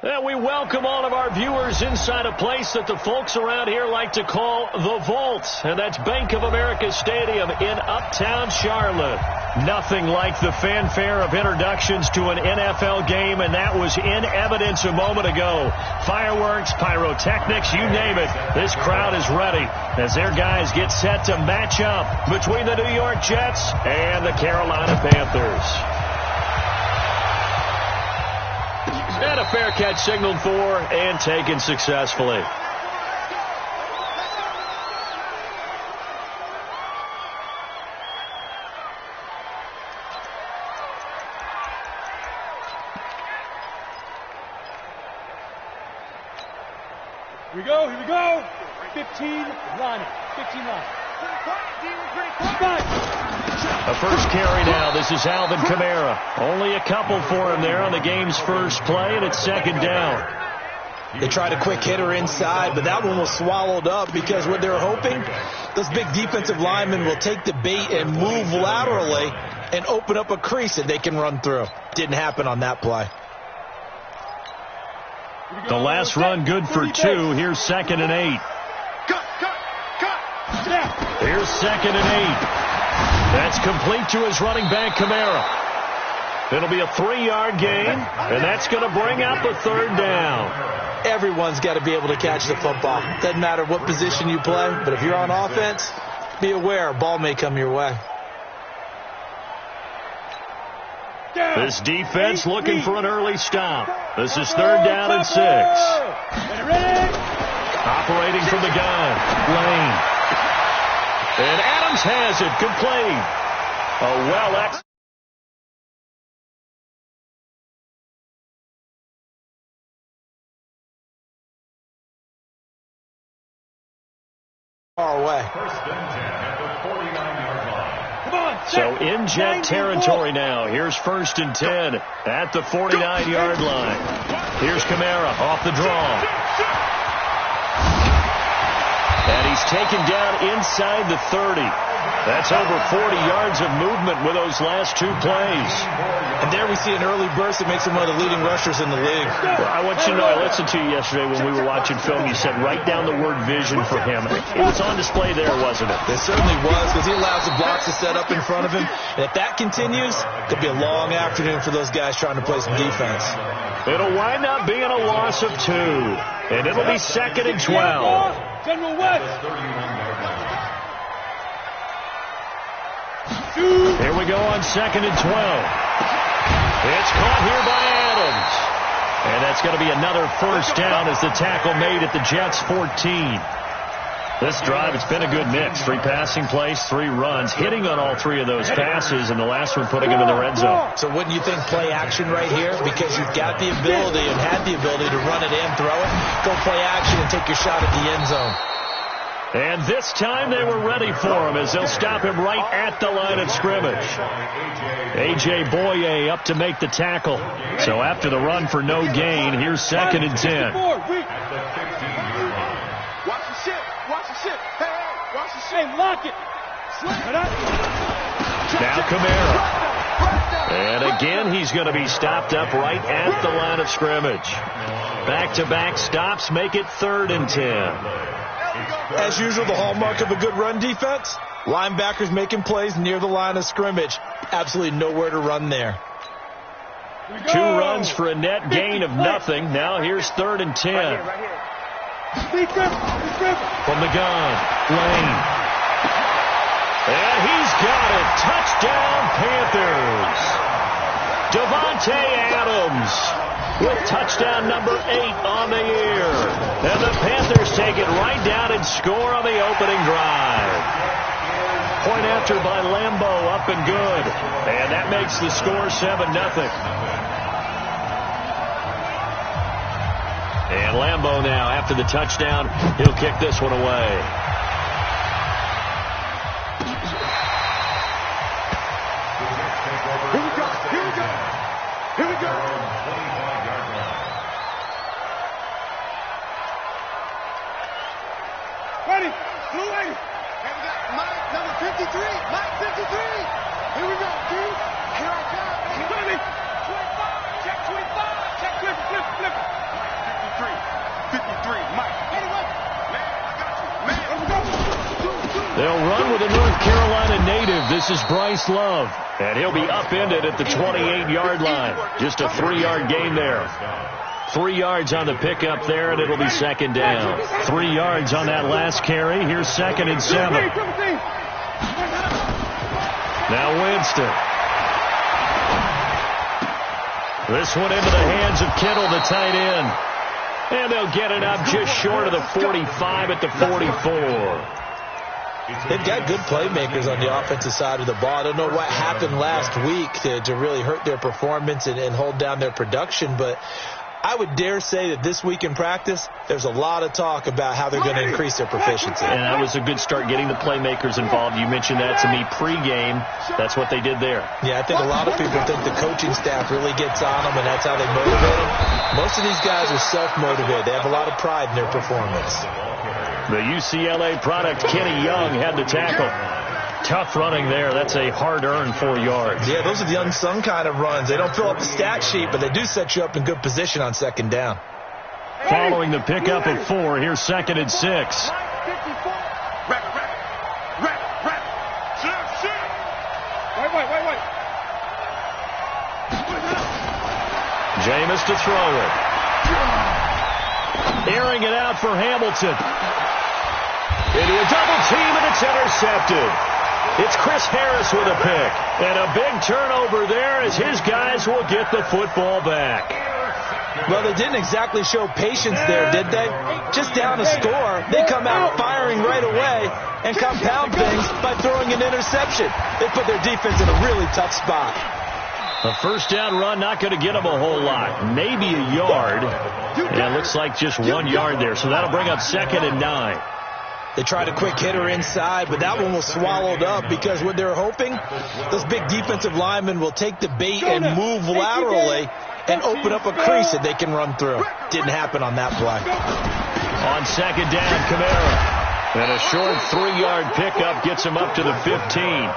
And we welcome all of our viewers inside a place that the folks around here like to call the Vault. And that's Bank of America Stadium in Uptown Charlotte. Nothing like the fanfare of introductions to an NFL game, and that was in evidence a moment ago. Fireworks, pyrotechnics, you name it. This crowd is ready as their guys get set to match up between the New York Jets and the Carolina Panthers. And a fair catch signaled for and taken successfully. Here we go, here we go. 15 line. 15 line. A first carry now. This is Alvin Kamara. Only a couple for him there on the game's first play, and it's second down. They tried a quick hitter inside, but that one was swallowed up because what they were hoping, those big defensive linemen will take the bait and move laterally and open up a crease that they can run through. Didn't happen on that play. The last run good for 2. Here's 2nd and 8. Here's 2nd and 8. That's complete to his running back, Kamara. It'll be a 3-yard gain, and that's going to bring up a third down. Everyone's got to be able to catch the football. Doesn't matter what position you play, but if you're on offense, be aware a ball may come your way. This defense looking for an early stop. This is 3rd down and 6. Operating from the gun, Lane. And Adams has it, complete. Far away. So in Jet territory now. Here's 1st and 10 at the 49-yard line. Here's Kamara off the draw. And he's taken down inside the 30. That's over 40 yards of movement with those last 2 plays. And there we see an early burst that makes him one of the leading rushers in the league. Well, I want you to know, I listened to you yesterday when we were watching film. You said write down the word vision for him. It was on display there, wasn't it? It certainly was, because he allows the blocks to set up in front of him. And if that continues, it could be a long afternoon for those guys trying to play some defense. It'll wind up being a loss of 2. And it'll be 2nd and 12. General West. Here we go on 2nd and 12. It's caught here by Adams. And that's going to be another first down as the tackle made at the Jets' 14. This drive, it's been a good mix. 3 passing plays, 3 runs, hitting on all 3 of those passes, and the last one putting him in the red zone. So wouldn't you think play action right here? Because you've got the ability and had the ability to run it in, throw it, go play action and take your shot at the end zone. And this time they were ready for him as they'll stop him right at the line of scrimmage. A.J. Boye up to make the tackle. So after the run for no gain, here's 2nd and 10. Watch the ship. Watch the ship. Hey, watch the ship. Hey, lock it. Now Kamara. And again, he's going to be stopped up right at the line of scrimmage. Back-to-back stops make it 3rd and 10. As usual, the hallmark of a good run defense, linebackers making plays near the line of scrimmage. Absolutely nowhere to run there. 2 runs for a net gain of nothing. Now here's 3rd and 10. From the gun, Lane. And he's got it. Touchdown, Panthers. Davante Adams with touchdown number 8 on the year. And the Panthers take it right down and score on the opening drive. Point after by Lambeau, up and good. And that makes the score 7-0. And Lambeau now, after the touchdown, he'll kick this one away. Here we go. Here we go. Here we go. Ready. Blue 80. And we got Mike number 53. Mike 53. Here we go, dude. Here I come. This is Bryce Love, and he'll be upended at the 28-yard line. Just a 3-yard gain there. 3 yards on the pickup there, and it'll be second down. 3 yards on that last carry. Here's 2nd and 7. Now Winston. This one into the hands of Kittle, the tight end. And they'll get it up just short of the 45 at the 44. They've got good playmakers on the offensive side of the ball. I don't know what happened last week to really hurt their performance and hold down their production, but I would dare say that this week in practice, there's a lot of talk about how they're going to increase their proficiency. And that was a good start, getting the playmakers involved. You mentioned that to me pregame. That's what they did there. Yeah, I think a lot of people think the coaching staff really gets on them, and that's how they motivate them. Most of these guys are self-motivated. They have a lot of pride in their performance. The UCLA product, Kenny Young, had the tackle. Tough running there. That's a hard-earned 4 yards. Yeah, those are the unsung kind of runs. They don't fill up the stat sheet, but they do set you up in good position on second down. Following the pickup of 4, here's 2nd and 6. Wait. Jameis to throw it. Airing it out for Hamilton. Into a double team, and it's intercepted. It's Chris Harris with a pick. And a big turnover there as his guys will get the football back. Well, they didn't exactly show patience there, did they? Just down a score, they come out firing right away and compound things by throwing an interception. They put their defense in a really tough spot. A first down run, not going to get them a whole lot. Maybe a yard. And it looks like just 1 yard there. So that'll bring up 2nd and 9. They tried a quick hitter inside, but that one was swallowed up because what they're hoping, those big defensive linemen will take the bait and move laterally and open up a crease that they can run through. Didn't happen on that play. On 2nd down, Kamara. And a short 3-yard pickup gets him up to the 15.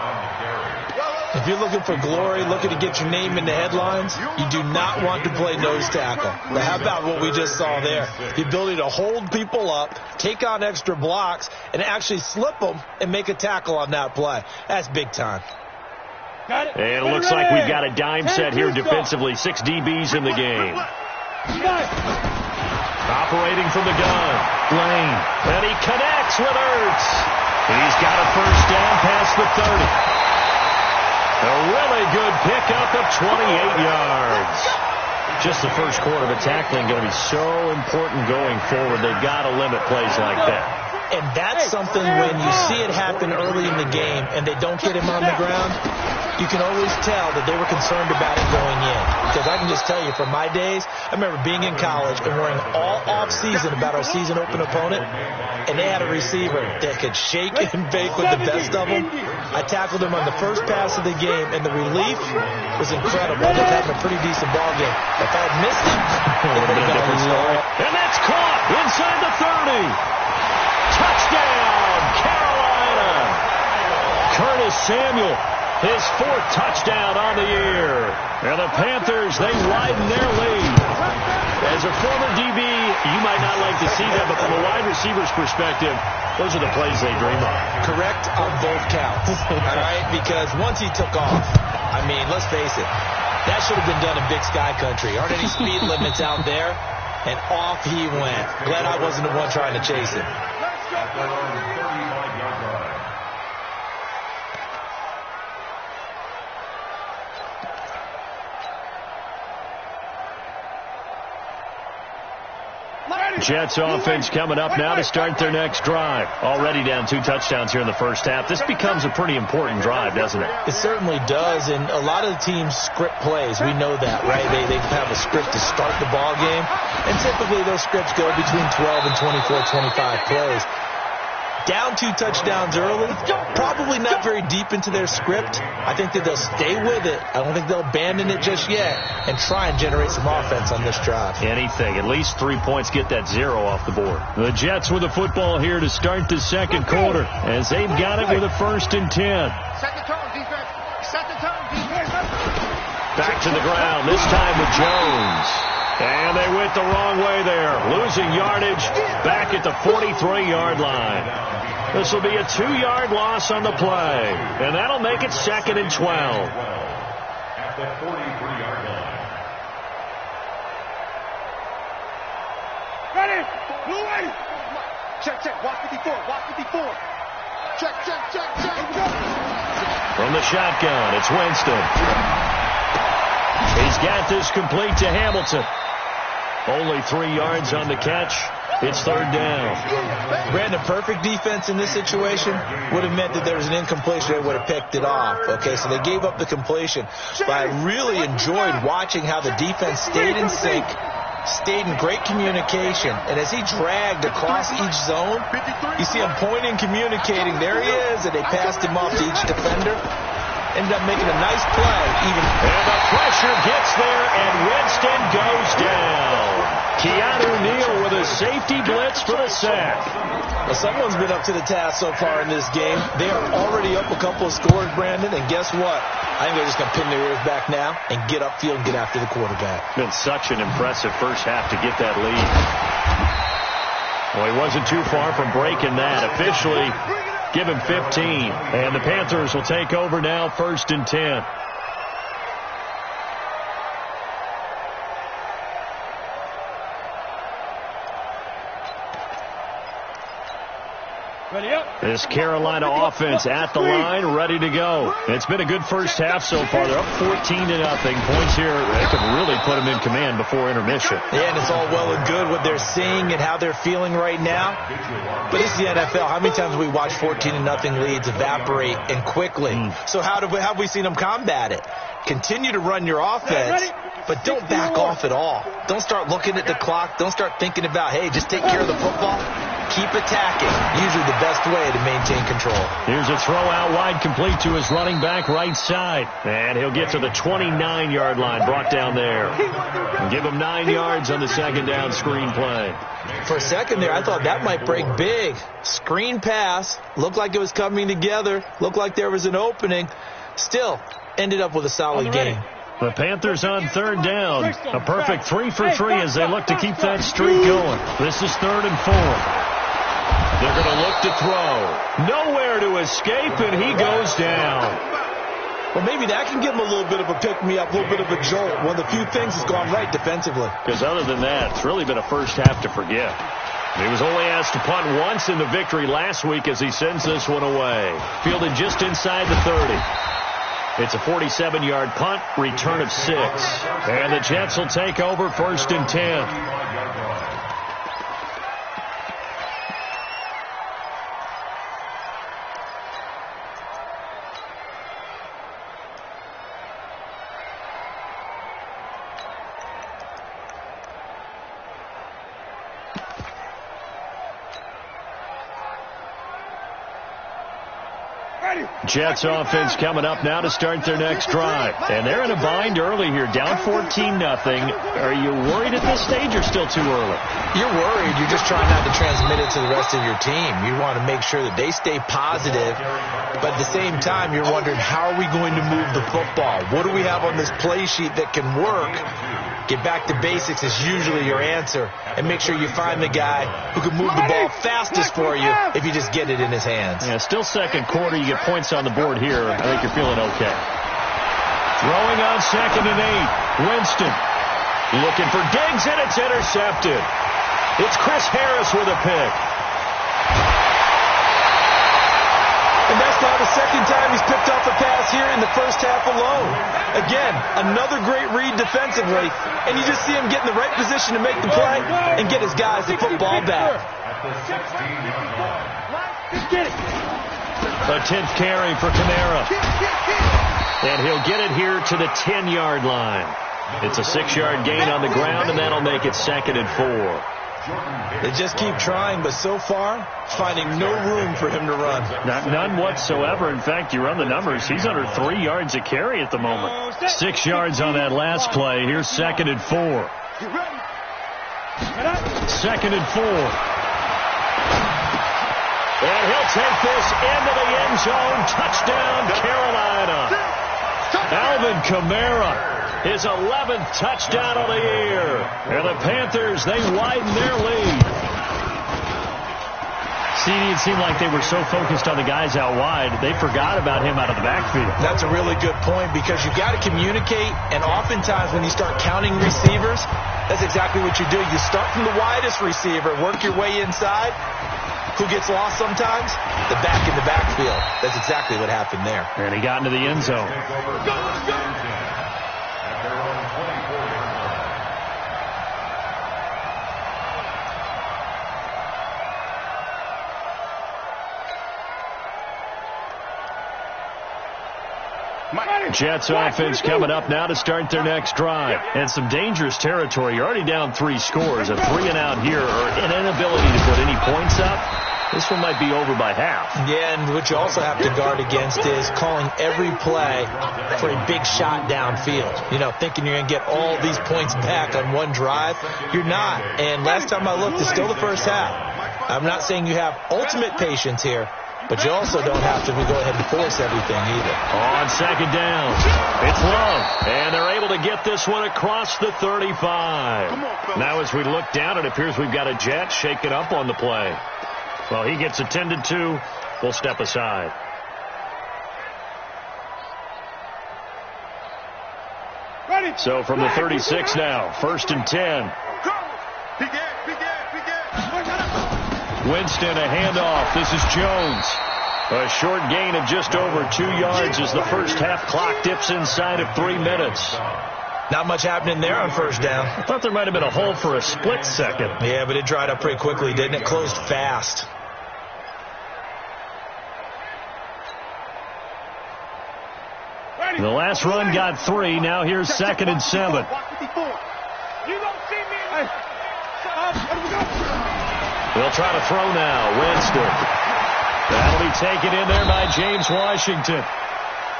If you're looking for glory, looking to get your name in the headlines, you do not want to play nose tackle. But how about what we just saw there? The ability to hold people up, take on extra blocks, and actually slip them and make a tackle on that play. That's big time. Got it. And it looks like we've got a dime set here defensively. 6 DBs in the game. Operating from the gun, Lane. And he connects with Ertz. He's got a first down past the 30. A really good pickup of 28 yards. Just the first quarter, but tackling going to be so important going forward. They've got to limit plays like that. And that's something when you see it happen early in the game and they don't get him on the ground, you can always tell that they were concerned about it going in. Because I can just tell you from my days, I remember being in college and worrying all off-season about our season open opponent, and they had a receiver that could shake and bake with the best of them. I tackled him on the first pass of the game, and the relief was incredible. I ended up having a pretty decent ball game. If I had missed him, it would have been a different story. And that's caught inside the 30. Touchdown, Carolina. Curtis Samuel, his 4th touchdown on the year. And the Panthers, they widen their lead. As a former DB, you might not like to see that, but from a wide receiver's perspective, those are the plays they dream of. Correct on both counts, all right? Because once he took off, I mean, let's face it, that should have been done in Big Sky Country. Aren't any speed limits out there? And off he went. Glad I wasn't the one trying to chase him. Jets offense coming up now to start their next drive. Already down 2 touchdowns here in the first half. This becomes a pretty important drive, doesn't it? It certainly does, and a lot of the teams script plays. We know that, right? They have a script to start the ball game, and typically those scripts go between 12 and 24, 25 plays. Down 2 touchdowns early, probably not very deep into their script. I think that they'll stay with it. I don't think they'll abandon it just yet and try and generate some offense on this drive. Anything. At least 3 points, get that 0 off the board. The Jets with the football here to start the second quarter as they've got it with a 1st and 10. Set the tone, defense. Set the tone, defense. Back to the ground, this time with Jones. And they went the wrong way there. Losing yardage back at the 43-yard line. This will be a 2-yard loss on the play, and that'll make it 2nd and 12. At the 43-yard line. Ready. Blue way. Check. Watch 54. Watch 54. Check. From the shotgun, it's Winston. He's got this complete to Hamilton. Only 3 yards on the catch. It's 3rd down. Brandon, perfect defense in this situation would have meant that there was an incompletion. They would have picked it off. Okay, so they gave up the completion. But I really enjoyed watching how the defense stayed in sync, stayed in great communication. And as he dragged across each zone, you see him pointing, communicating. There he is, and they passed him off to each defender. Ended up making a nice play. And the pressure gets there, and Winston goes down. Keanu Neal with a safety blitz for the sack. Well, someone's been up to the task so far in this game. They are already up a couple of scores, Brandon, and guess what? I think they're just going to pin their ears back now and get upfield and get after the quarterback. Been such an impressive first half to get that lead. Well, he wasn't too far from breaking that. Officially, give him 15. And the Panthers will take over now, 1st and 10. Ready up. This Carolina offense at the line, ready to go. It's been a good first half so far. They're up 14-0. Points here, they could really put them in command before intermission. Yeah, and it's all well and good what they're seeing and how they're feeling right now. But this is the NFL. How many times have we watched 14-0 leads evaporate and quickly? So how have we seen them combat it? Continue to run your offense, but don't back off at all. Don't start looking at the clock. Don't start thinking about, hey, just take care of the football. Keep attacking. Usually the best way to maintain control. Here's a throw out wide, complete to his running back right side. And he'll get to the 29-yard line, brought down there. And give him 9 yards on the 2nd down screen play. For a second there, I thought that might break big. Screen pass. Looked like it was coming together. Looked like there was an opening. Still, ended up with a solid game. The Panthers on 3rd down. A perfect 3 for 3 as they look to keep that streak going. This is 3rd and 4. They're going to look to throw. Nowhere to escape, and he goes down. Well, maybe that can give him a little bit of a pick-me-up, a little bit of a jolt. One of the few things that's gone right defensively. Because other than that, it's really been a first half to forget. He was only asked to punt once in the victory last week as he sends this one away. Fielded just inside the 30. It's a 47-yard punt, return of 6. And the Jets will take over 1st and 10. Jets offense coming up now to start their next drive. And they're in a bind early here, down 14-0. Are you worried at this stage or still too early? You're worried. You're just trying not to transmit it to the rest of your team. You want to make sure that they stay positive. But at the same time, you're wondering, how are we going to move the football? What do we have on this play sheet that can work? Get back to basics is usually your answer. And make sure you find the guy who can move the ball fastest for you if you just get it in his hands. Yeah, still 2nd quarter. You get points on the board here. I think you're feeling okay. Throwing on 2nd and 8. Winston looking for Diggs, and it's intercepted. It's Chris Harris with a pick. And that's now the 2nd time he's picked off a pass here in the first half alone. Again, another great read defensively, and you just see him get in the right position to make the play and get his guys the football back. A 10th carry for Kamara. And he'll get it here to the 10-yard line. It's a 6-yard gain on the ground, and that'll make it 2nd and 4. They just keep trying, but so far, finding no room for him to run. None whatsoever. In fact, you run the numbers, he's under 3 yards a carry at the moment. 6 yards on that last play. Here's 2nd and 4. 2nd and 4. And he'll take this into the end zone. Touchdown, Carolina. Alvin Kamara. His 11th touchdown of the year. And the Panthers, they widen their lead. CD, it seemed like they were so focused on the guys out wide, they forgot about him out of the backfield. That's a really good point because you got to communicate, and oftentimes when you start counting receivers, that's exactly what you do. You start from the widest receiver, work your way inside. Who gets lost sometimes? The back in the backfield. That's exactly what happened there. And he got into the end zone. Jets offense coming up now to start their next drive. And some dangerous territory. You're already down 3 scores. A 3-and-out here or an inability to put any points up. This one might be over by half. Yeah, and what you also have to guard against is calling every play for a big shot downfield. You know, thinking you're going to get all these points back on one drive. You're not. And last time I looked, it's still the first half. I'm not saying you have ultimate patience here, but you also don't have to go ahead and force everything either. On second down, it's Love. And they're able to get this one across the 35. Now as we look down, it appears we've got a Jet shaking up on the play. Well, he gets attended to. We'll step aside. So from the 36 now, 1st and 10. Winston, a handoff. This is Jones. A short gain of just over 2 yards as the first half clock dips inside of 3 minutes. Not much happening there on first down. I thought there might have been a hole for a split second. Yeah, but it dried up pretty quickly, didn't it? Closed fast. The last run got 3. Now here's 2nd and 7. They'll try to throw now. Winston. That'll be taken in there by James Washington.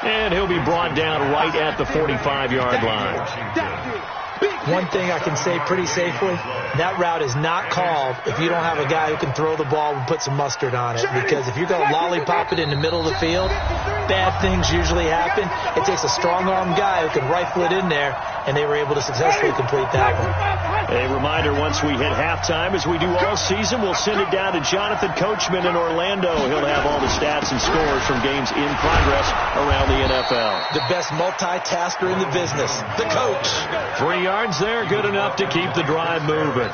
And he'll be brought down right at the 45-yard line. One thing I can say pretty safely, that route is not called if you don't have a guy who can throw the ball and put some mustard on it. Because if you're going to lollipop it in the middle of the field, bad things usually happen. It takes a strong-arm guy who can rifle it in there, and they were able to successfully complete that one. A reminder, once we hit halftime, as we do all season, we'll send it down to Jonathan Coachman in Orlando. He'll have all the stats and scores from games in progress around the NFL. The best multitasker in the business, the coach. 3 yards there, good enough to keep the drive moving.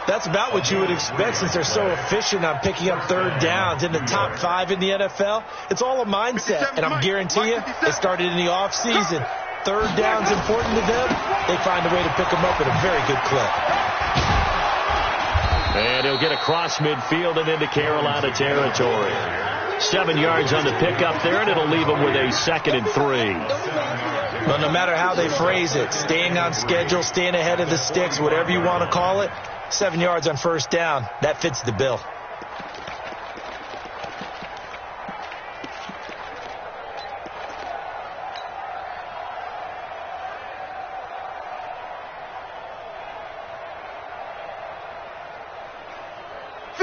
That's about what you would expect since they're so efficient on picking up 3rd downs in the top 5 in the NFL. It's all a mindset, and I'm guarantee you, it started in the offseason. 3rd down's important to them. They find a way to pick them up at a very good clip. And he'll get across midfield and into Carolina territory. 7 yards on the pickup there, and it'll leave them with a 2nd and 3. Well, no matter how they phrase it, staying on schedule, staying ahead of the sticks, whatever you want to call it, 7 yards on 1st down, that fits the bill.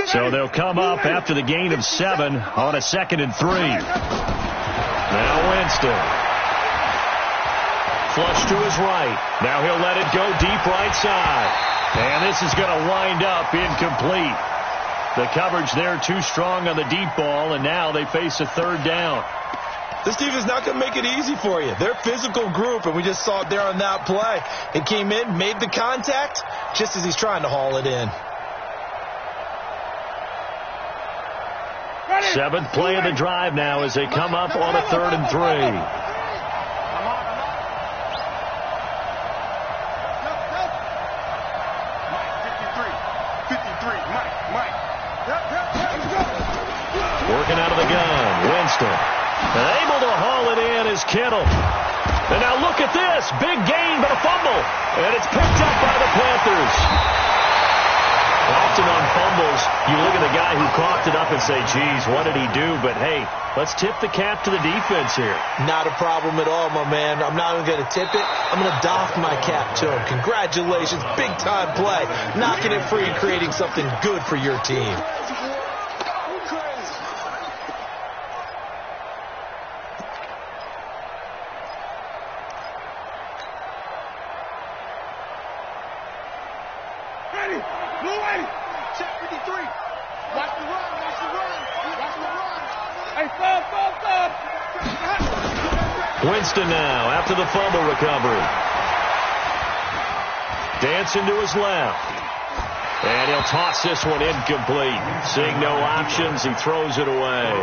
So they'll come up after the gain of 7 on a 2nd and 3. Now Winston. Flush to his right. Now he'll let it go deep right side. And this is going to wind up incomplete. The coverage there too strong on the deep ball, and now they face a 3rd down. This defense is not going to make it easy for you. They're a physical group, and we just saw it there on that play. It came in, made the contact, just as he's trying to haul it in. 7th play of the drive now as they come up on a 3rd and 3. Working out of the gun, Winston. And able to haul it in is Kittle. And now look at this. Big gain, but a fumble. And it's picked up by the Panthers. Often on fumbles, you look at the guy who coughed it up and say, geez, what did he do? But, hey, let's tip the cap to the defense here. Not a problem at all, my man. I'm not even going to tip it. I'm going to doff my cap to him. Congratulations. Big-time play. Knocking it free and creating something good for your team. Watch the run. Watch the run. Watch the run. Hey, stop. Winston now after the fumble recovery. Dancing to his left. And he'll toss this one incomplete. Seeing no options, he throws it away.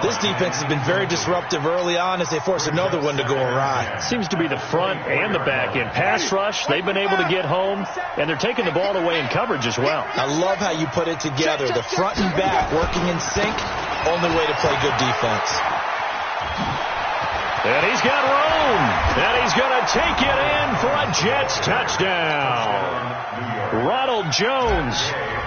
This defense has been very disruptive early on as they force another one to go awry. Seems to be the front and the back end. Pass rush, they've been able to get home, and they're taking the ball away in coverage as well. I love how you put it together. The front and back working in sync, only way to play good defense. And he's got room. And he's going to take it in for a Jets touchdown. Ronald Jones,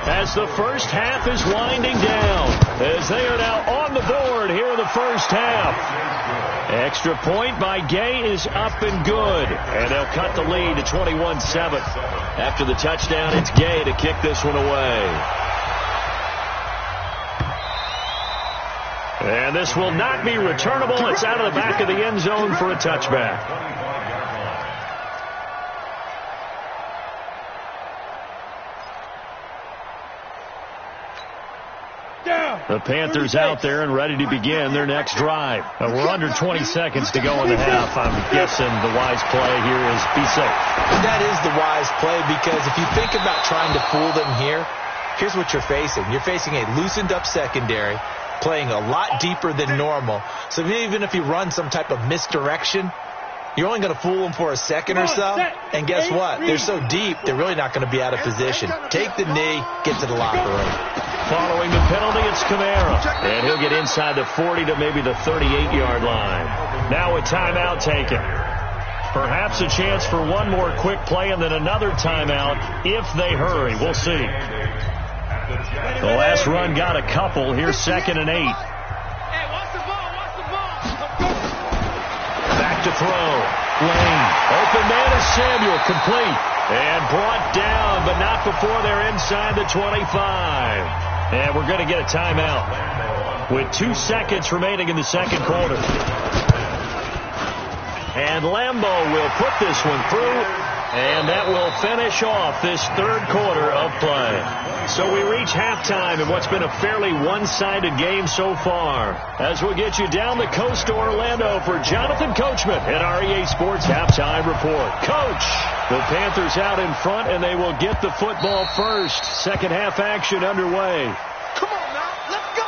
as the first half is winding down, as they are now on the board here in the first half. Extra point by Gay is up and good. And they'll cut the lead to 21-7. After the touchdown, it's Gay to kick this one away. And this will not be returnable. It's out of the back of the end zone for a touchback. The Panthers out there and ready to begin their next drive. We're under 20 seconds to go in the half. I'm guessing the wise play here is be safe. That is the wise play, because if you think about trying to fool them here, here's what you're facing. You're facing a loosened up secondary, playing a lot deeper than normal. So even if you run some type of misdirection, you're only going to fool them for a second or so. And guess what? They're so deep, they're really not going to be out of position. Take the knee, get to the locker room. Following the penalty, it's Kamara. And he'll get inside the 40 to maybe the 38-yard line. Now a timeout taken. Perhaps a chance for one more quick play and then another timeout if they hurry. We'll see. The last run got a couple. Here's 2nd and 8. Hey, watch the ball. Watch the ball. Back to throw. Lane. Open man is Samuel. Complete. And brought down, but not before they're inside the 25. And we're going to get a timeout with 2 seconds remaining in the second quarter. And Lambeau will put this one through, and that will finish off this third quarter of play. So we reach halftime in what's been a fairly one-sided game so far. As we'll get you down the coast to Orlando for Jonathan Coachman at our EA Sports Halftime Report. Coach, the Panthers out in front, and they will get the football first. Second half action underway. Come on now, let's go.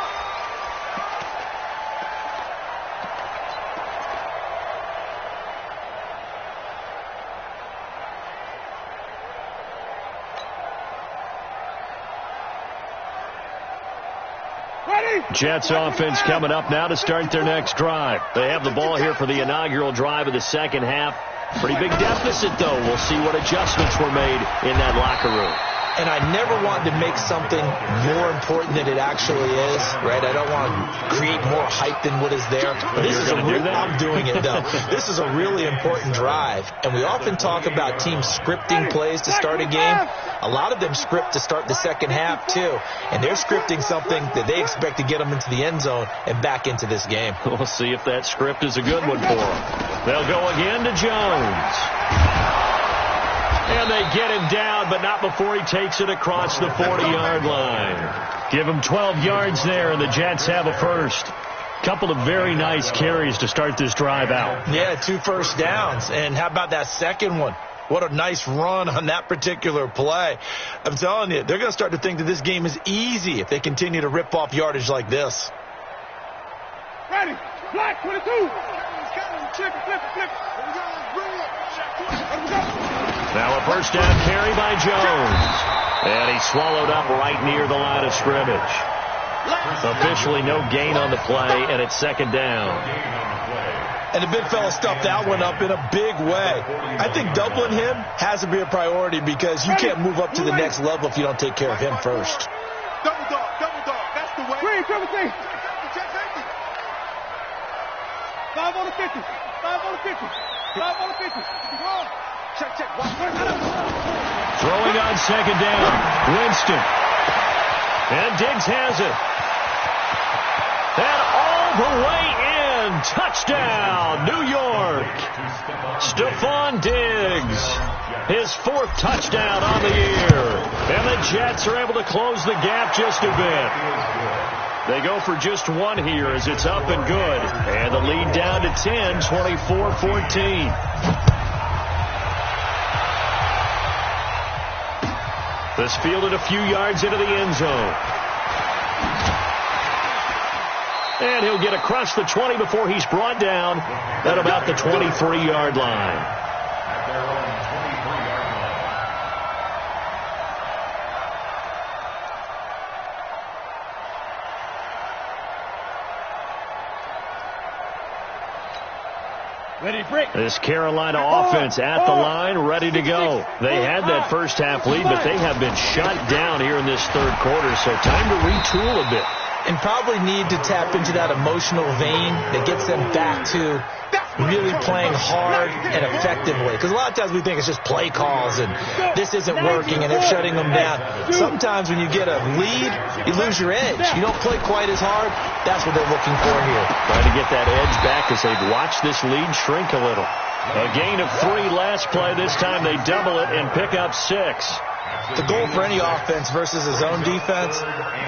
Jets offense coming up now to start their next drive. They have the ball here for the inaugural drive of the second half. Pretty big deficit, though. We'll see what adjustments were made in that locker room. And I never want to make something more important than it actually is, right? I don't want to create more hype than what is there. But this is I'm doing it, though. This is a really important drive. And we often talk about teams scripting plays to start a game. A lot of them script to start the second half, too. And they're scripting something that they expect to get them into the end zone and back into this game. We'll see if that script is a good one for them. They'll go again to Jones. And they get him down, but not before he takes it across the 40-yard line. Give him 12 yards there, and the Jets have a first. Couple of very nice carries to start this drive out. Yeah, 2 first downs. And how about that second one? What a nice run on that particular play. I'm telling you, they're going to start to think that this game is easy if they continue to rip off yardage like this. Ready. Black 22. Now a first down carry by Jones. And he swallowed up right near the line of scrimmage. Officially no gain on the play, and it's second down. And the big fella stuffed that one up in a big way. I think doubling him has to be a priority because you can't move up to the next level if you don't take care of him first. Double dog. That's the way. Green, triple T. 5 on the 50. 5 on the 50. 5 on the 50. Check. Throwing on second down. Winston. And Diggs has it. And all the way in. Touchdown, New York. Stephon Diggs. His 4th touchdown on the year. And the Jets are able to close the gap just a bit. They go for just 1 here as it's up and good. And the lead down to 10, 24-14. This fielded a few yards into the end zone. And he'll get across the 20 before he's brought down at about the 23-yard line. This Carolina offense at the line, ready to go. They had that first half lead, but they have been shut down here in this 3rd quarter, so time to retool a bit. And probably need to tap into that emotional vein that gets them back to really playing hard and effectively. Because a lot of times we think it's just play calls and this isn't working and they're shutting them down. Sometimes when you get a lead, you lose your edge. You don't play quite as hard. That's what they're looking for here. Trying to get that edge back as they've watched this lead shrink a little. A gain of 3 last play. This time they double it and pick up 6. The goal for any offense versus a zone defense,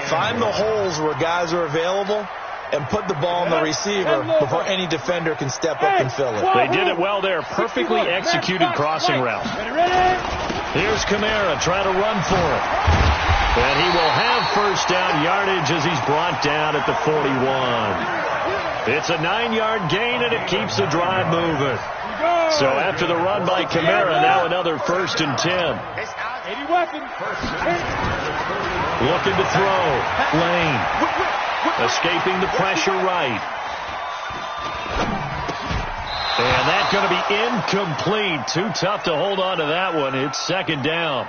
find the holes where guys are available and put the ball in the receiver before any defender can step up and fill it. They did it well there. Perfectly executed crossing route. Here's Kamara trying to run for it. And he will have first down yardage as he's brought down at the 41. It's a 9-yard gain, and it keeps the drive moving. So after the run by Kamara, now another 1st and 10. Looking to throw. Lane. Escaping the pressure right. And that's going to be incomplete. Too tough to hold on to that one. It's 2nd down.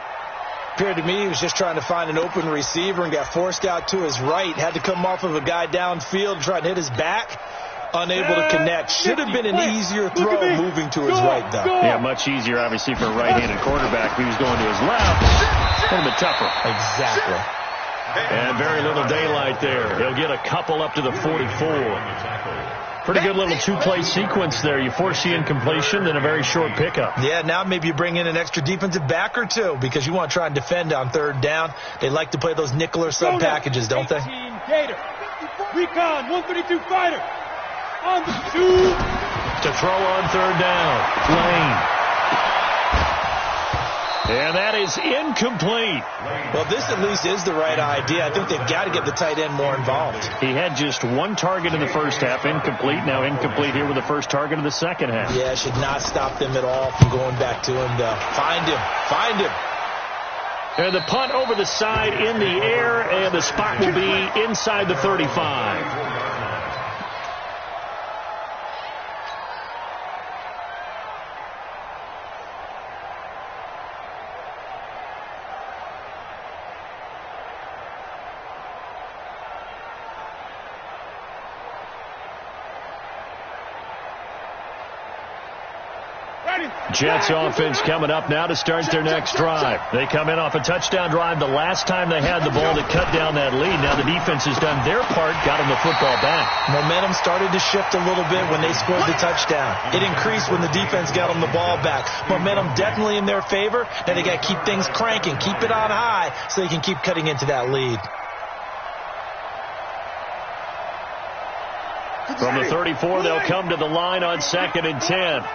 Appeared to me he was just trying to find an open receiver and got forced out to his right. Had to come off of a guy downfield and try to hit his back. Unable to connect. Should have been an easier throw moving to his right, though. Yeah, much easier, obviously, for a right-handed quarterback. If he was going to his left, a little bit tougher. Exactly. And very little daylight there. He'll get a couple up to the 44. Pretty good little 2-play sequence there. You force the incompletion, then a very short pickup. Yeah, now maybe you bring in an extra defensive back or 2 because you want to try and defend on 3rd down. They like to play those nickel or sub packages, don't they? Recon, 132 fighter. On the 2. To throw on 3rd down. Lane. And that is incomplete. Well, this at least is the right idea. I think they've got to get the tight end more involved. He had just 1 target in the first half. Incomplete. Now incomplete here with the first target of the second half. Yeah, should not stop them at all from going back to him, though. Find him. Find him. And the punt over the side in the air, and the spot will be inside the 35. Jets offense coming up now to start their next drive. They come in off a touchdown drive the last time they had the ball to cut down that lead. Now the defense has done their part, got them the football back. Momentum started to shift a little bit when they scored the touchdown. It increased when the defense got them the ball back. Momentum definitely in their favor. Now they got to keep things cranking, keep it on high so they can keep cutting into that lead. From the 34, they'll come to the line on 2nd and 10.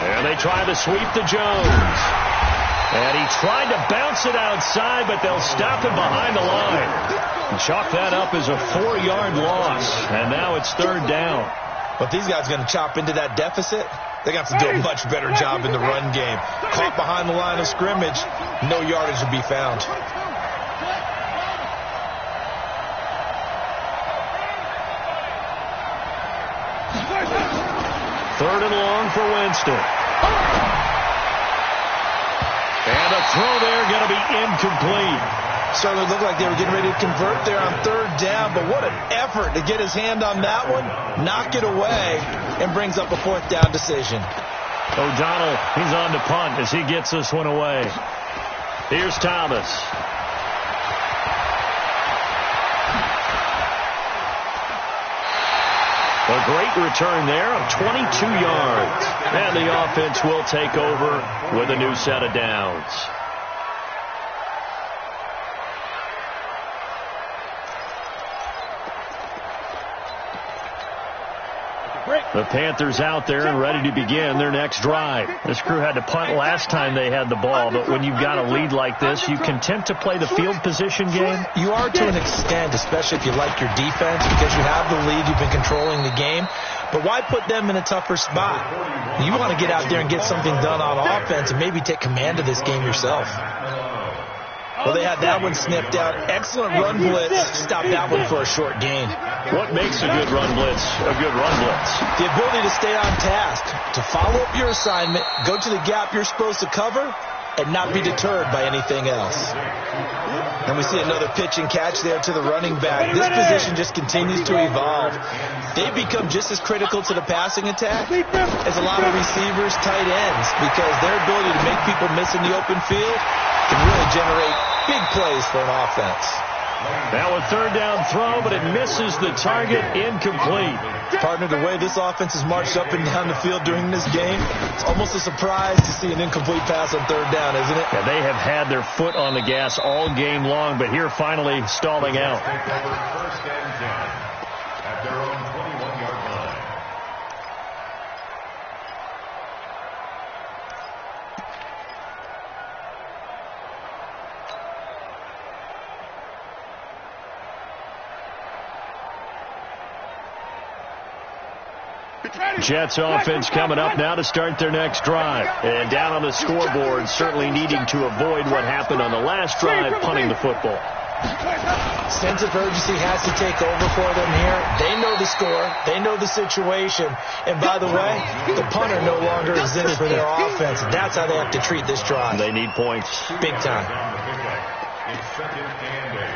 And they try to sweep to Jones. And he tried to bounce it outside, but they'll stop him behind the line. And chalk that up as a 4-yard loss. And now it's 3rd down. But these guys are going to chop into that deficit. They're going to have to do a much better job in the run game. Caught behind the line of scrimmage, no yardage will be found. Third and long for Winston. And a throw there going to be incomplete. Started to look like they were getting ready to convert there on 3rd down, but what an effort to get his hand on that one, knock it away, and brings up a 4th down decision. O'Donnell, he's on to punt as he gets this one away. Here's Thomas. A great return there of 22 yards. And the offense will take over with a new set of downs. The Panthers out there and ready to begin their next drive. This crew had to punt last time they had the ball, but when you've got a lead like this, you content to play the field position game? You are to an extent, especially if you like your defense, because you have the lead, you've been controlling the game. But why put them in a tougher spot? You want to get out there and get something done on offense and maybe take command of this game yourself. Well, they had that one sniffed out. Excellent run blitz. Stop that one for a short gain. What makes a good run blitz a good run blitz? The ability to stay on task, to follow up your assignment, go to the gap you're supposed to cover, and not be deterred by anything else. And we see another pitch and catch there to the running back. This position just continues to evolve. They become just as critical to the passing attack as a lot of receivers, tight ends, because their ability to make people miss in the open field can really generate big plays for an offense. Now a third down throw, but it misses the target, incomplete. Partner, the way this offense has marched up and down the field during this game, it's almost a surprise to see an incomplete pass on third down, isn't it? Yeah, they have had their foot on the gas all game long, but here finally stalling out. First and 10 at their own 21-yard line. Jets offense coming up now to start their next drive. And down on the scoreboard, certainly needing to avoid what happened on the last drive, punting the football. Sense of urgency has to take over for them here. They know the score. They know the situation. And by the way, the punter no longer exists for their offense. That's how they have to treat this drive. They need points. Big time. It's second and 8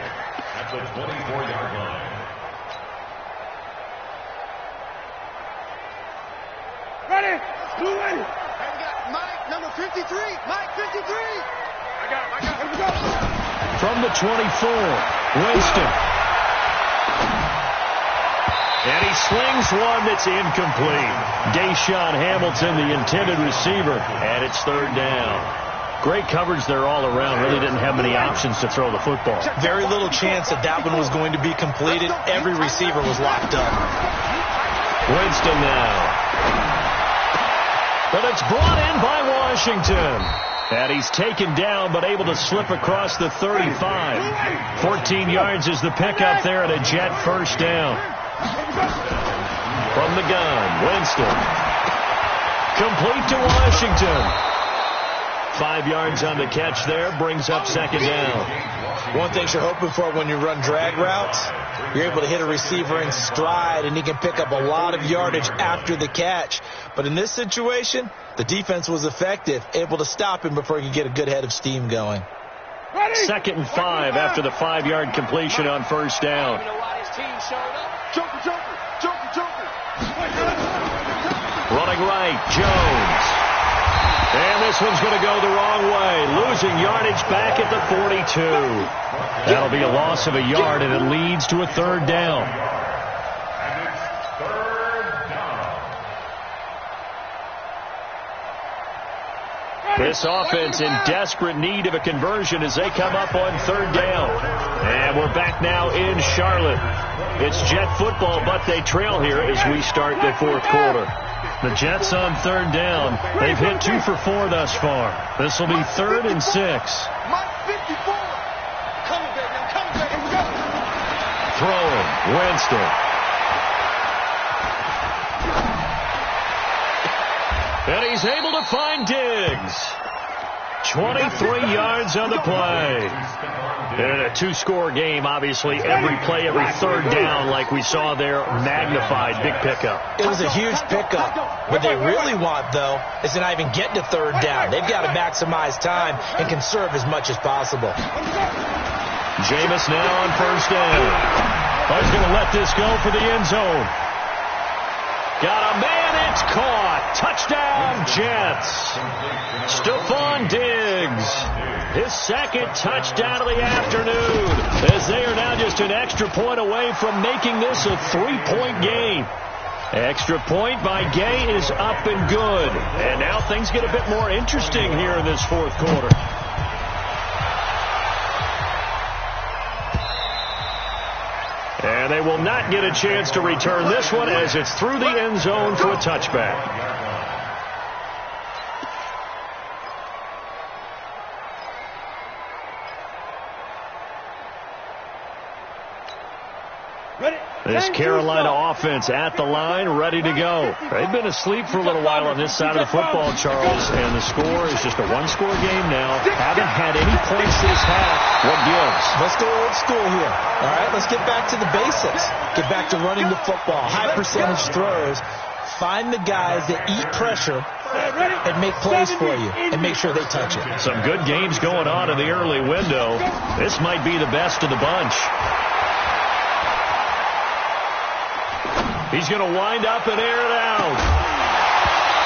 at the 24-yard line. Ready? Blue ready. Hey, we got Mike, number 53. Mike, 53. I got him. Here we go. From the 24, Winston. And he slings one that's incomplete. Deshaun Hamilton, the intended receiver, and it's third down. Great coverage there all around. Really didn't have many options to throw the football. Very little chance that that one was going to be completed. Every receiver was locked up. Winston now. But it's brought in by Washington. And he's taken down but able to slip across the 35. 14 yards is the pickup there at a Jet first down. From the gun, Winston. Complete to Washington. 5 yards on the catch there, brings up second down. One thing you're hoping for when you run drag routes, you're able to hit a receiver in stride and he can pick up a lot of yardage after the catch. But in this situation, the defense was effective, able to stop him before he could get a good head of steam going. Second and 5 after the 5-yard completion on first down. Running right, Jones. And this one's going to go the wrong way. Losing yardage back at the 42. That'll be a loss of a yard, and it leads to a third down. And it's third down. This offense in desperate need of a conversion as they come up on third down. And we're back now in Charlotte. It's Jet football, but they trail here as we start the fourth quarter. The Jets on third down. They've hit 2 for 4 thus far. This will be 3rd and 6. Throwing, Winston. And he's able to find Diggs. 23 yards on the play. In a 2-score game, obviously, every play, every third down, like we saw there, magnified, big pickup. It was a huge pickup. What they really want, though, is to not even get to third down. They've got to maximize time and conserve as much as possible. Jameis now on first down. He's going to let this go for the end zone. Got a man, it's caught. Touchdown, Jets. Stephon Diggs. His second touchdown of the afternoon, as they are now just an extra point away from making this a 3-point game. Extra point by Gay is up and good. And now things get a bit more interesting here in this fourth quarter. And they will not get a chance to return this one as it's through the end zone for a touchback. This Carolina offense at the line, ready to go. They've been asleep for a little while on this side of the football, Charles, and the score is just a one-score game now. Haven't had any points this half. What gives? Let's go old school here. All right, let's get back to the basics. Get back to running the football, high percentage throws. Find the guys that eat pressure and make plays for you and make sure they touch it. Some good games going on in the early window. This might be the best of the bunch. He's going to wind up and air it out.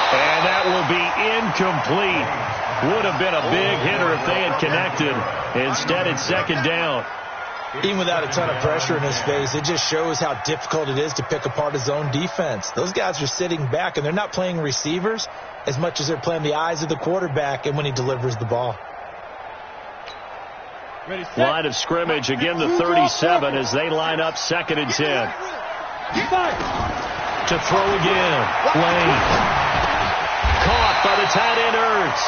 And that will be incomplete. Would have been a big hitter if they had connected. Instead, it's second down. Even without a ton of pressure in his face, it just shows how difficult it is to pick apart his own defense. Those guys are sitting back, and they're not playing receivers as much as they're playing the eyes of the quarterback and when he delivers the ball. Line of scrimmage, again the 37 as they line up 2nd and 10. To throw again. Lane. Caught by the tight end Ertz.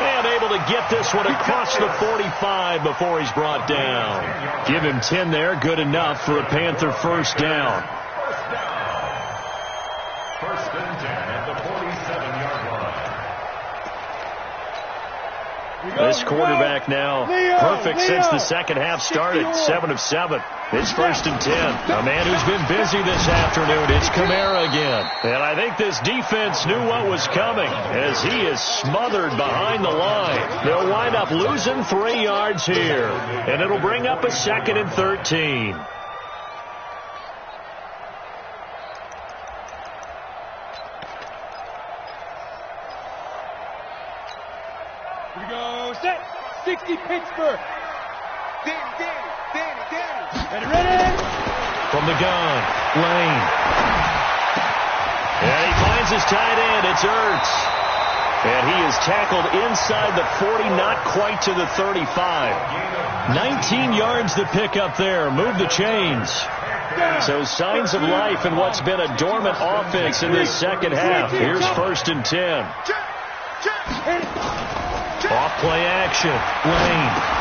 And able to get this one across the 45 before he's brought down. Give him 10 there. Good enough for a Panther first down. First and 10 at the 47-yard line. This quarterback now perfect since the second half started. 7 of 7. It's 1st and 10. A man who's been busy this afternoon. It's Kamara again. And I think this defense knew what was coming as he is smothered behind the line. They'll wind up losing 3 yards here. And it'll bring up a 2nd and 13. Here we go. Set. 60 Pittsburgh. Danny. Ready. From the gun, Lane. And he finds his tight end. It's Ertz. And he is tackled inside the 40, not quite to the 35. 19 yards to pick up there. Move the chains. So signs of life in what's been a dormant offense in this second half. Here's 1st and 10. Off play action. Lane.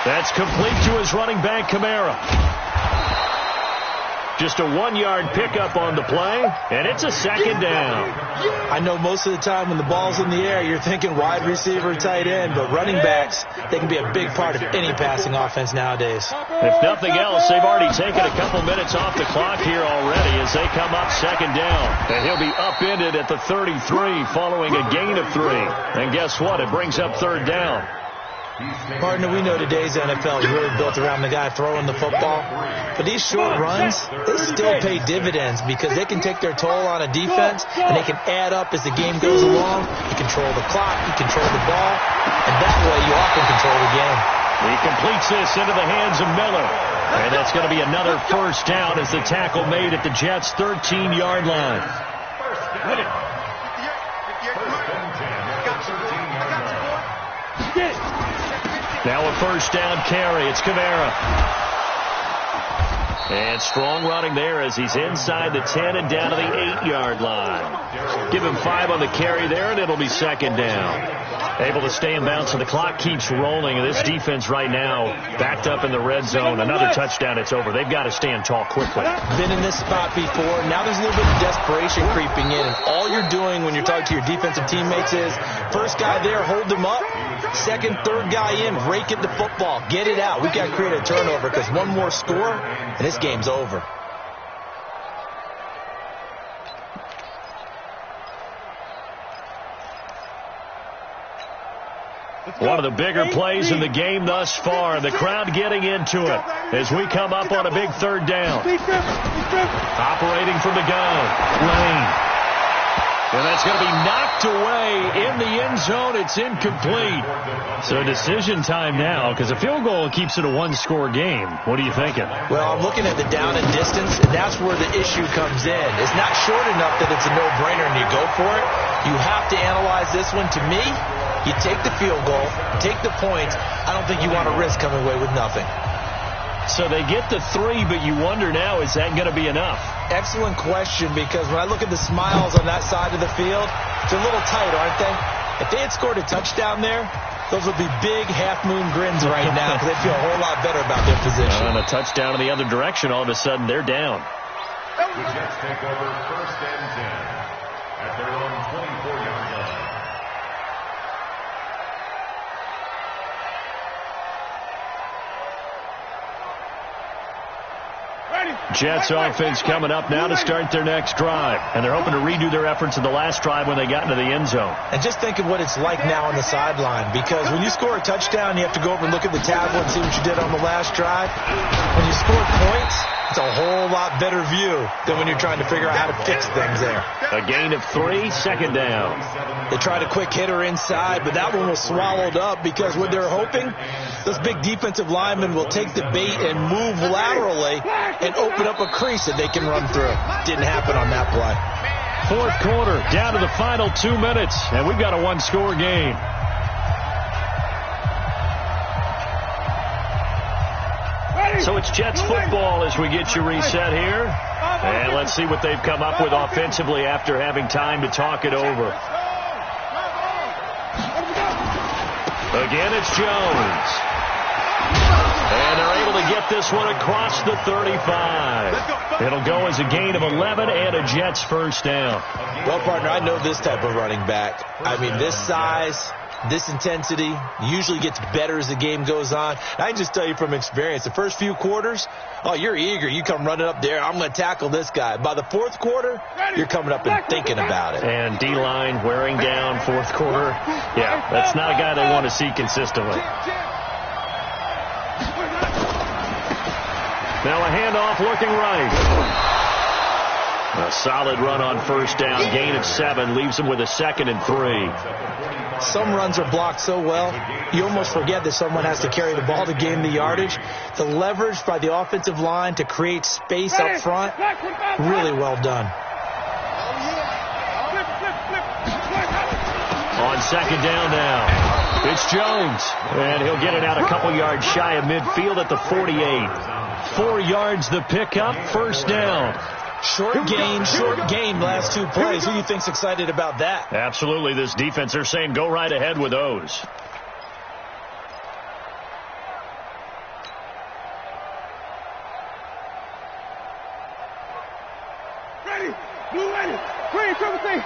That's complete to his running back, Kamara. Just a 1-yard pickup on the play, and it's a 2nd down. I know most of the time when the ball's in the air, you're thinking wide receiver, tight end, but running backs, they can be a big part of any passing offense nowadays. If nothing else, they've already taken a couple minutes off the clock here already as they come up 2nd down. And he'll be upended at the 33 following a gain of 3. And guess what? It brings up 3rd down. Partner, we know today's NFL is really built around the guy throwing the football. But these short runs, they still pay dividends because they can take their toll on a defense and they can add up as the game goes along. You control the clock, you control the ball, and that way you often control the game. He completes this into the hands of Miller. And that's going to be another first down as the tackle made at the Jets' 13-yard line. Now a first down carry. It's Kamara. And strong running there as he's inside the 10 and down to the 8-yard line. Give him 5 on the carry there, and it'll be 2nd down. Able to stay in bounds, so the clock keeps rolling. And this defense right now backed up in the red zone. Another touchdown, it's over. They've got to stand tall quickly. Been in this spot before. Now there's a little bit of desperation creeping in. And all you're doing when you're talking to your defensive teammates is first guy there, hold them up. Second, third guy in, rake at the football. Get it out. We've got to create a turnover because one more score, and this game's over. One of the bigger plays in the game thus far. The crowd getting into it as we come up on a big 3rd down. Operating from the gun, Lane. And that's going to be knocked away in the end end zone. It's incomplete. So decision time now, because a field goal keeps it a one-score game. What are you thinking? Well, I'm looking at the down and distance, and that's where the issue comes in. It's not short enough that it's a no-brainer and you go for it. You have to analyze this one. To me, you take the field goal, take the points. I don't think you want to risk coming away with nothing. So they get the 3, but you wonder now, is that going to be enough? Excellent question, because when I look at the smiles on that side of the field, it's a little tight, aren't they? If they had scored a touchdown there, those would be big half-moon grins right now because they feel a whole lot better about their position. And a touchdown in the other direction, all of a sudden, they're down. The Jets take over 1st and 10 at their own 24-yard line. Jets offense coming up now to start their next drive. And they're hoping to redo their efforts in the last drive when they got into the end zone. And just think of what it's like now on the sideline, because when you score a touchdown, you have to go over and look at the tablet and see what you did on the last drive. When you score points, it's a whole lot better view than when you're trying to figure out how to fix things there. A gain of 3, 2nd down. They tried a quick hitter inside, but that one was swallowed up because what they're hoping, those big defensive linemen will take the bait and move laterally and open up a crease that they can run through. Didn't happen on that play. 4th quarter, down to the final 2 minutes, and we've got a one-score game. So it's Jets football as we get you reset here. And let's see what they've come up with offensively after having time to talk it over. Again, it's Jones. And they're able to get this one across the 35. It'll go as a gain of 11 and a Jets 1st down. Well, partner, I know this type of running back. I mean, this size, this intensity usually gets better as the game goes on. I can just tell you from experience, the first few quarters, oh, you're eager. You come running up there. I'm going to tackle this guy. By the 4th quarter, you're coming up and thinking about it. And D-line wearing down 4th quarter. Yeah, that's not a guy they want to see consistently. Now a handoff looking right. A solid run on 1st down. Gain of 7 leaves him with a 2nd and 3. Some runs are blocked so well, you almost forget that someone has to carry the ball to gain the yardage. The leverage by the offensive line to create space up front, really well done. On 2nd down now, it's Jones. And he'll get it out a couple yards shy of midfield at the 48. 4 yards the pickup, 1st down. Short gain last 2 plays. Who do you think's excited about that? Absolutely. This defense, they're saying go right ahead with those. Ready. Blue ready. Green, triple C.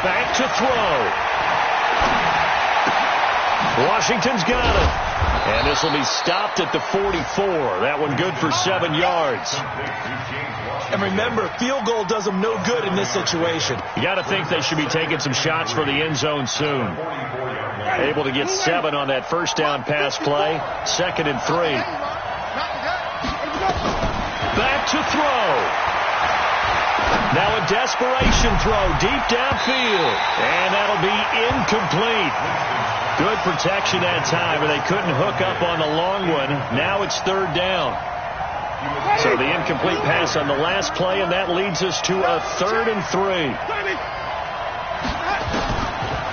Back to throw. Washington's got it. And this will be stopped at the 44. That one good for 7 yards. And remember, field goal does them no good in this situation. You got to think they should be taking some shots for the end zone soon. Able to get 7 on that 1st down pass play. 2nd and 3. Back to throw. Now a desperation throw deep downfield. And that'll be incomplete. Good protection that time, but they couldn't hook up on the long one. Now it's 3rd down. So the incomplete pass on the last play, and that leads us to a 3rd and 3.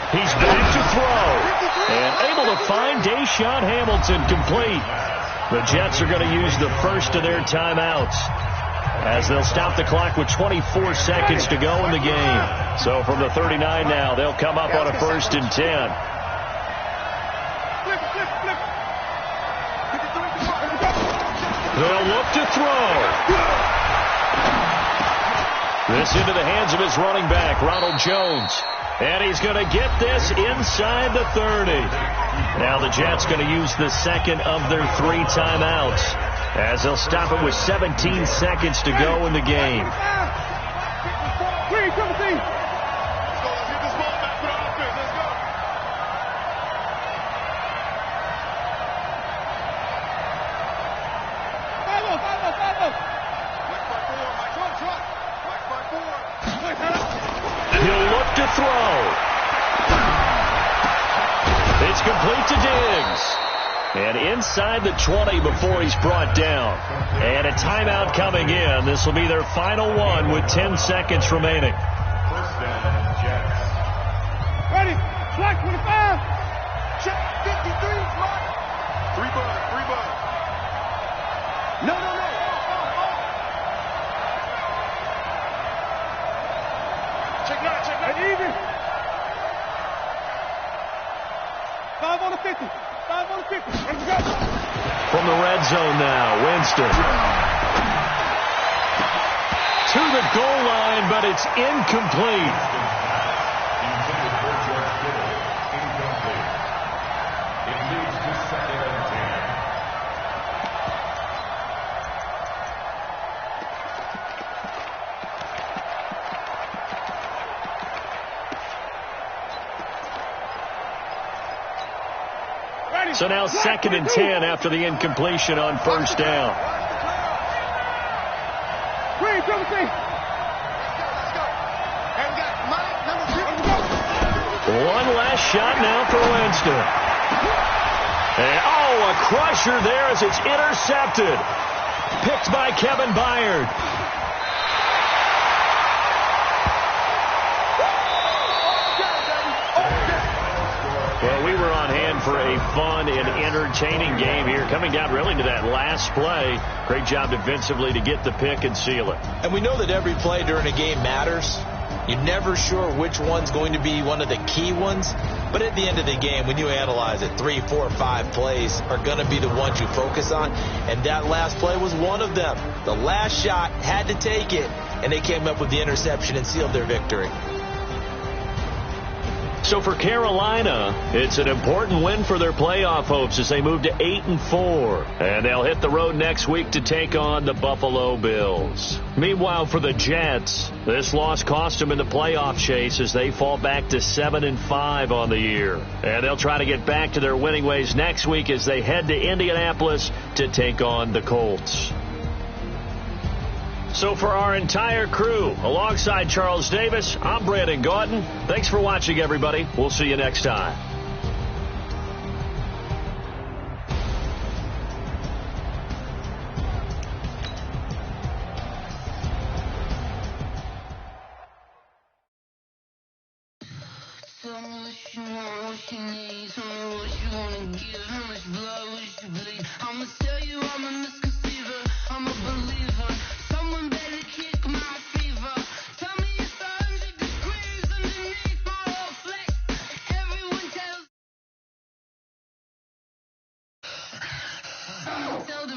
He's back to throw. And able to find Deshaun Hamilton complete. The Jets are going to use the first of their timeouts, as they'll stop the clock with 24 seconds to go in the game. So from the 39 now, they'll come up on a 1st and 10. They'll look to throw. This into the hands of his running back, Ronald Jones. And he's going to get this inside the 30. Now the Jets going to use the 2nd of their 3 timeouts, as they'll stop it with 17 seconds to go in the game. to throw. It's complete to Diggs. And inside the 20 before he's brought down. And a timeout coming in. This will be their final one with 10 seconds remaining. First down, Jets. Ready? Flag 25. Check 53. Mark. 3 bud. No. Check now. Even. 5 on the 50. 5 on the 50. Let's go. From the red zone now, Winston. To the goal line, but it's incomplete. Intended for George Kittle. Incomplete. It leads to 2nd and 10. So now 2nd and 10 after the incompletion on first down. Green, double team. Let's go. And we got Mike, number 3. Let's go. One last shot now for Winston. And, a crusher there as it's intercepted. Picked by Kevin Byard. Well, we were on hand for a fun and entertaining game here. Coming down really to that last play. Great job defensively to get the pick and seal it. And we know that every play during a game matters. You're never sure which one's going to be one of the key ones. But at the end of the game, when you analyze it, 3, 4, 5 plays are going to be the ones you focus on. And that last play was one of them. The last shot had to take it, and they came up with the interception and sealed their victory. So for Carolina, it's an important win for their playoff hopes as they move to 8-4. And they'll hit the road next week to take on the Buffalo Bills. Meanwhile, for the Jets, this loss cost them in the playoff chase as they fall back to 7-5 on the year. And they'll try to get back to their winning ways next week as they head to Indianapolis to take on the Colts. So for our entire crew, alongside Charles Davis, I'm Brandon Gauton. Thanks for watching, everybody. We'll see you next time. Tell the